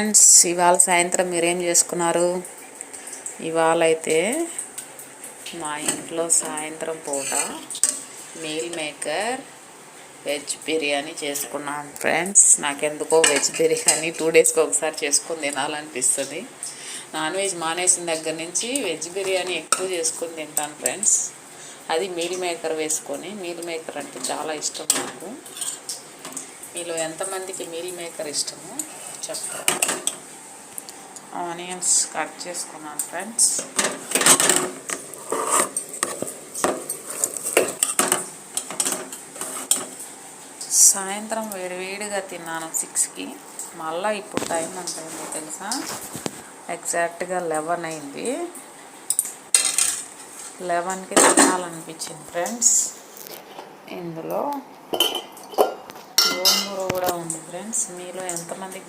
Friends, ఇవాళ సాయంత్రం మీరేం చేసుకున్నారు? ఇవాళ అయితే మా ఇంట్లో సాయంత్రం పూట మీల్ మేకర్ వెజ్ బిర్యానీ చేసుకున్నాను ఫ్రెండ్స్. నాకెందుకో వెజ్ బిర్యానీ 2 డేస్కి ఒకసారి చేసుకొని తినాలనిపిస్తుంది. నాన్ వెజ్ మానేసిన దగ్గర నుంచి వెజ్ బిర్యానీ ఎక్కువ చేసుకొని తింటాను ఫ్రెండ్స్. అది మీల్ మేకర్ వేసుకొని. మీల్ మేకర్ అంటే చాలా ఇష్టం నాకు. మీలో ఎంతమందికి మీల్ మేకర్ ఇష్టమో చెప్తాను. ఆనియన్స్ కట్ చేసుకున్నాను ఫ్రెండ్స్. సాయంత్రం వేడివేడిగా తిన్నాను 6కి. మళ్ళీ ఇప్పుడు టైం ఎంత అయిందో తెలుసా? ఎగ్జాక్ట్గా 11 అయింది. 11కి తినాలనిపించింది ఫ్రెండ్స్. ఇందులో గోంగూర కూడా ఉంది ఫ్రెండ్స్. మీలో ఎంతమంది